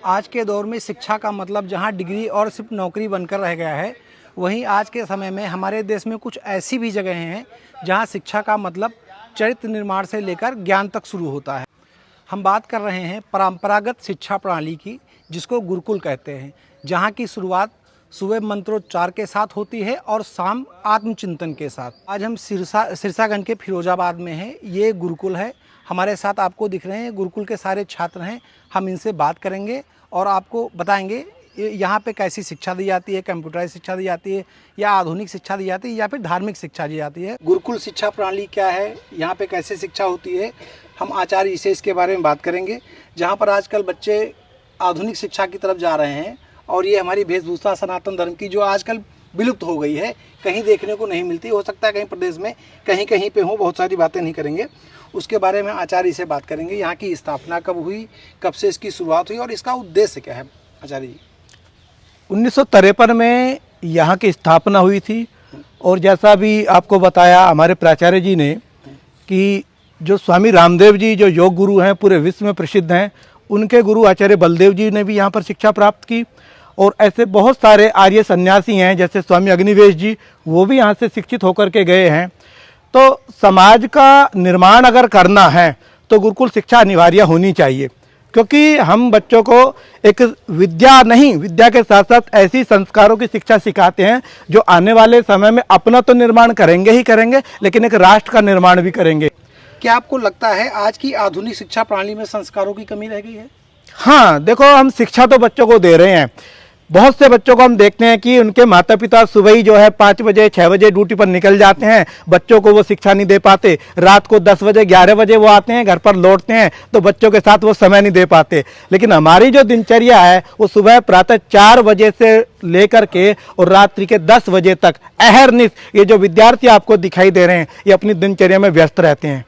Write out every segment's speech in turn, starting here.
आज के दौर में शिक्षा का मतलब जहां डिग्री और सिर्फ नौकरी बनकर रह गया है, वहीं आज के समय में हमारे देश में कुछ ऐसी भी जगहें हैं जहां शिक्षा का मतलब चरित्र निर्माण से लेकर ज्ञान तक शुरू होता है। हम बात कर रहे हैं परंपरागत शिक्षा प्रणाली की, जिसको गुरुकुल कहते हैं, जहां की शुरुआत सुबह मंत्रोच्चार के साथ होती है और शाम आत्मचिंतन के साथ। आज हम सिरसागंज के फिरोजाबाद में हैं। ये गुरुकुल है। हमारे साथ आपको दिख रहे हैं गुरुकुल के सारे छात्र हैं। हम इनसे बात करेंगे और आपको बताएंगे यहाँ पे कैसी शिक्षा दी जाती है, कंप्यूटराइज शिक्षा दी जाती है या आधुनिक शिक्षा दी जाती है या फिर धार्मिक शिक्षा दी जाती है। गुरुकुल शिक्षा प्रणाली क्या है, यहाँ पे कैसे शिक्षा होती है, हम आचार्य से इसके बारे में बात करेंगे। जहाँ पर आजकल बच्चे आधुनिक शिक्षा की तरफ जा रहे हैं और ये हमारी वेशभूषा सनातन धर्म की जो आजकल विलुप्त हो गई है, कहीं देखने को नहीं मिलती। हो सकता है कहीं प्रदेश में कहीं कहीं पे हो, बहुत सारी बातें नहीं करेंगे। उसके बारे में आचार्य से बात करेंगे। यहाँ की स्थापना कब हुई, कब से इसकी शुरुआत हुई और इसका उद्देश्य क्या है। आचार्य जी, 1953 में यहाँ की स्थापना हुई थी और जैसा भी आपको बताया हमारे प्राचार्य जी ने कि जो स्वामी रामदेव जी जो योग गुरु हैं, पूरे विश्व में प्रसिद्ध हैं, उनके गुरु आचार्य बलदेव जी ने भी यहाँ पर शिक्षा प्राप्त की। और ऐसे बहुत सारे आर्य सन्यासी हैं जैसे स्वामी अग्निवेश जी, वो भी यहाँ से शिक्षित होकर के गए हैं। तो समाज का निर्माण अगर करना है तो गुरुकुल शिक्षा अनिवार्य होनी चाहिए, क्योंकि हम बच्चों को एक विद्या नहीं, विद्या के साथ साथ ऐसी संस्कारों की शिक्षा सिखाते हैं जो आने वाले समय में अपना तो निर्माण करेंगे ही करेंगे, लेकिन एक राष्ट्र का निर्माण भी करेंगे। क्या आपको लगता है आज की आधुनिक शिक्षा प्रणाली में संस्कारों की कमी रह गई है? हाँ, देखो, हम शिक्षा तो बच्चों को दे रहे हैं। बहुत से बच्चों को हम देखते हैं कि उनके माता पिता सुबह ही जो है 5 बजे 6 बजे ड्यूटी पर निकल जाते हैं, बच्चों को वो शिक्षा नहीं दे पाते। रात को 10 बजे 11 बजे वो आते हैं, घर पर लौटते हैं तो बच्चों के साथ वो समय नहीं दे पाते। लेकिन हमारी जो दिनचर्या है वो सुबह प्रातः 4 बजे से लेकर के और रात्रि के 10 बजे तक अहरनिश ये जो विद्यार्थी आपको दिखाई दे रहे हैं, ये अपनी दिनचर्या में व्यस्त रहते हैं,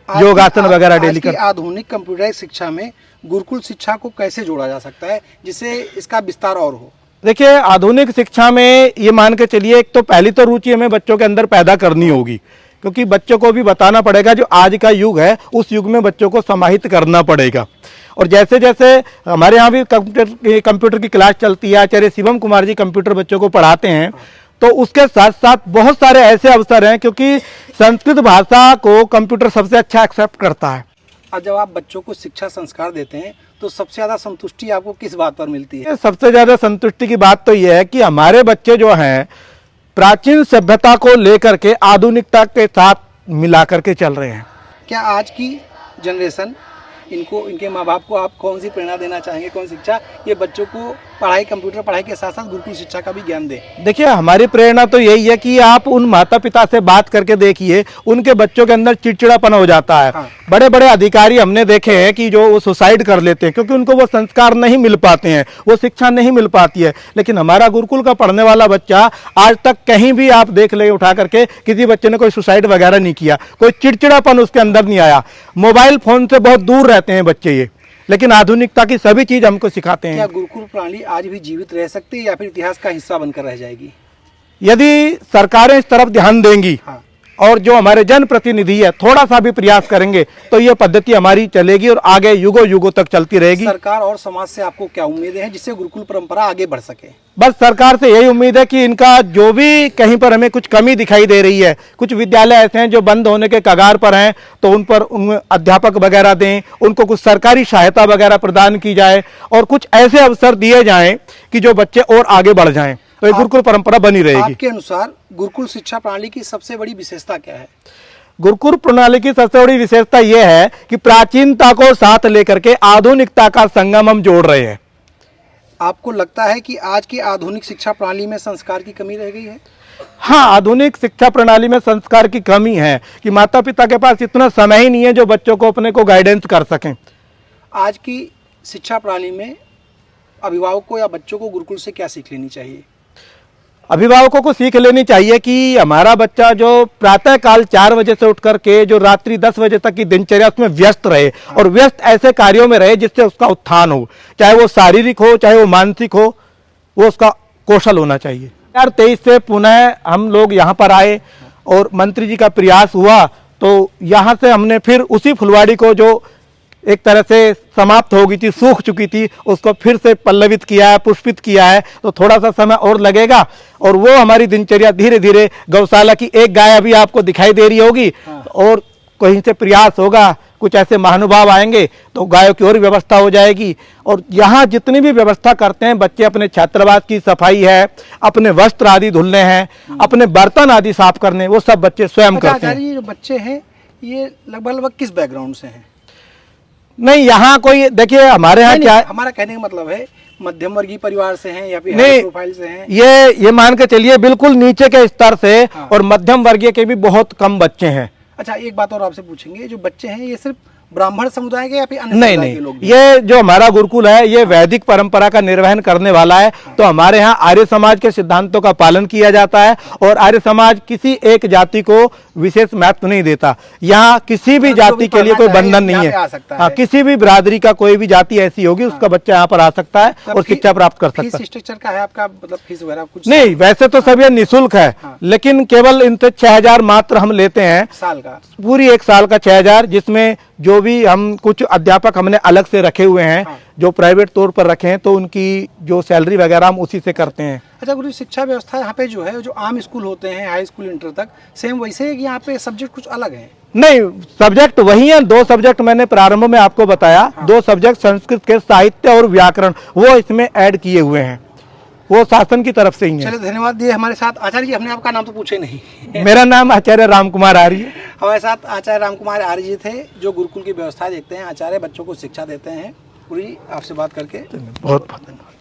योगासन वगैरह डेली कर। आधुनिक कंप्यूटराइज शिक्षा में गुरुकुल शिक्षा को कैसे जोड़ा जा सकता है जिससे इसका विस्तार और हो? देखिए, आधुनिक शिक्षा में ये मान के चलिए, एक तो पहली तो रुचि हमें बच्चों के अंदर पैदा करनी होगी, क्योंकि बच्चों को भी बताना पड़ेगा जो आज का युग है उस युग में बच्चों को समाहित करना पड़ेगा। और जैसे जैसे हमारे यहाँ भी कंप्यूटर की क्लास चलती है, आचार्य शिवम कुमार जी कंप्यूटर बच्चों को पढ़ाते हैं, तो उसके साथ साथ बहुत सारे ऐसे अवसर हैं, क्योंकि संस्कृत भाषा को कंप्यूटर सबसे अच्छा एक्सेप्ट करता है। और जब आप बच्चों को शिक्षा संस्कार देते हैं तो सबसे ज्यादा संतुष्टि आपको किस बात पर मिलती है? सबसे ज्यादा संतुष्टि की बात तो यह है कि हमारे बच्चे जो हैं प्राचीन सभ्यता को लेकर के आधुनिकता के साथ मिला करके चल रहे हैं। क्या आज की जनरेशन इनको, इनके माँ बाप को आप कौन सी प्रेरणा देना चाहेंगे, कौन शिक्षा ये बच्चों को पढ़ाई, कंप्यूटर पढ़ाई के साथ साथ गुरुकुल शिक्षा का भी ज्ञान दे? देखिए, हमारी प्रेरणा तो यही है कि आप उन माता पिता से बात करके देखिए, उनके बच्चों के अंदर चिड़चिड़ापन हो जाता है। हाँ। बड़े बड़े अधिकारी हमने देखे हैं कि जो वो सुसाइड कर लेते हैं क्योंकि उनको वो संस्कार नहीं मिल पाते हैं, वो शिक्षा नहीं मिल पाती है। लेकिन हमारा गुरुकुल का पढ़ने वाला बच्चा आज तक कहीं भी आप देख ले उठा करके किसी बच्चे ने कोई सुसाइड वगैरह नहीं किया, कोई चिड़चिड़ापन उसके अंदर नहीं आया। मोबाइल फोन से बहुत दूर रहते हैं बच्चे ये, लेकिन आधुनिकता की सभी चीज हमको सिखाते हैं। क्या गुरुकुल प्रणाली आज भी जीवित रह सकती है या फिर इतिहास का हिस्सा बनकर रह जाएगी? यदि सरकारें इस तरफ ध्यान देंगी, हाँ, और जो हमारे जनप्रतिनिधि है थोड़ा सा भी प्रयास करेंगे तो ये पद्धति हमारी चलेगी और आगे युगों युगों तक चलती रहेगी। सरकार और समाज से आपको क्या उम्मीदें हैं जिससे गुरुकुल परंपरा आगे बढ़ सके? बस सरकार से यही उम्मीद है कि इनका जो भी कहीं पर हमें कुछ कमी दिखाई दे रही है, कुछ विद्यालय ऐसे हैं जो बंद होने के कगार पर हैं, तो उन पर अध्यापक वगैरह दें, उनको कुछ सरकारी सहायता वगैरह प्रदान की जाए और कुछ ऐसे अवसर दिए जाएं कि जो बच्चे और आगे बढ़ जाएं, तो ये गुरुकुल परंपरा बनी रहेगी। आपके अनुसार गुरुकुल शिक्षा प्रणाली की सबसे बड़ी विशेषता क्या है? गुरुकुल प्रणाली की सबसे बड़ी विशेषता यह है कि प्राचीनता को साथ लेकर के आधुनिकता का संगम हम जोड़ रहे हैं। आपको लगता है कि आज की आधुनिक शिक्षा प्रणाली में संस्कार की कमी रह गई है? हाँ, आधुनिक शिक्षा प्रणाली में संस्कार की कमी है कि माता पिता के पास इतना समय ही नहीं है जो बच्चों को अपने को गाइडेंस कर सकें। आज की शिक्षा प्रणाली में अभिभावकों या बच्चों को गुरुकुल से क्या सीख लेनी चाहिए? अभिभावकों को सीख लेनी चाहिए कि हमारा बच्चा जो प्रातः काल 4 बजे से उठ करके जो रात्रि 10 बजे तक की दिनचर्या उसमें व्यस्त रहे, और व्यस्त ऐसे कार्यों में रहे जिससे उसका उत्थान हो, चाहे वो शारीरिक हो चाहे वो मानसिक हो, वो उसका कौशल होना चाहिए। 2023 से पुनः हम लोग यहाँ पर आए और मंत्री जी का प्रयास हुआ तो यहाँ से हमने फिर उसी फुलवाड़ी को जो एक तरह से समाप्त हो गई थी, सूख चुकी थी, उसको फिर से पल्लवित किया है, पुष्पित किया है, तो थोड़ा सा समय और लगेगा और वो हमारी दिनचर्या धीरे धीरे, गौशाला की एक गाय अभी आपको दिखाई दे रही होगी, और कहीं से प्रयास होगा, कुछ ऐसे महानुभाव आएंगे तो गायों की और व्यवस्था हो जाएगी। और यहाँ जितनी भी व्यवस्था करते हैं बच्चे, अपने छात्रावास की सफाई है, अपने वस्त्र आदि धुलने हैं, अपने बर्तन आदि साफ करने, वो सब बच्चे स्वयं करते हैं। ये जो बच्चे हैं ये लगभग किस बैकग्राउंड से हैं? नहीं, यहाँ कोई, देखिए हमारे यहाँ क्या है, हमारा कहने का मतलब है मध्यम वर्गीय परिवार से हैं या फिर नहीं, हाई प्रोफाइल से हैं? ये मान के चलिए बिल्कुल नीचे के स्तर से, और मध्यम वर्गीय के भी बहुत कम बच्चे हैं। अच्छा, एक बात और आपसे पूछेंगे, जो बच्चे हैं ये सिर्फ ब्राह्मण समुदाय के या फिर अन्य नहीं समुदाय के लोग नहीं, ये जो हमारा गुरुकुल है ये वैदिक परंपरा का निर्वहन करने वाला है। तो हमारे यहाँ आर्य समाज के सिद्धांतों का पालन किया जाता है, और आर्य समाज किसी एक जाति को विशेष महत्व नहीं देता। यहाँ किसी भी जाति के लिए कोई बंधन नहीं है। हाँ, किसी भी बिरादरी का कोई भी जाति ऐसी होगी, उसका बच्चा यहाँ पर आ सकता है और शिक्षा प्राप्त कर सकता है। फीस स्ट्रक्चर का है आपका, मतलब फीस वगैरह कुछ नहीं, वैसे तो सब ये निःशुल्क है, लेकिन केवल इनसे 6,000 मात्र हम लेते हैं साल का, पूरी एक साल का 6,000, जिसमें जो भी हम कुछ अध्यापक हमने अलग से रखे हुए हैं, जो प्राइवेट तौर पर रखे हैं, तो उनकी जो सैलरी वगैरह हम उसी से करते हैं। अच्छा गुरु, शिक्षा व्यवस्था यहाँ पे जो है, जो आम स्कूल होते हैं हाई स्कूल इंटर तक, सेम वैसे है कि यहाँ पे सब्जेक्ट कुछ अलग है? नहीं, सब्जेक्ट वही है। 2 सब्जेक्ट मैंने प्रारंभ में आपको बताया, 2 सब्जेक्ट संस्कृत के साहित्य और व्याकरण, वो इसमें ऐड किए हुए हैं, वो शासन की तरफ से ही है। चलिए, धन्यवाद दिए हमारे साथ। आचार्य जी, हमने आपका नाम तो पूछे नहीं। मेरा नाम आचार्य रामकुमार आर्य है। हमारे साथ आचार्य रामकुमार आर्य जी थे, जो गुरुकुल की व्यवस्था देखते हैं, आचार्य बच्चों को शिक्षा देते हैं। पूरी आपसे बात करके बहुत बहुत धन्यवाद।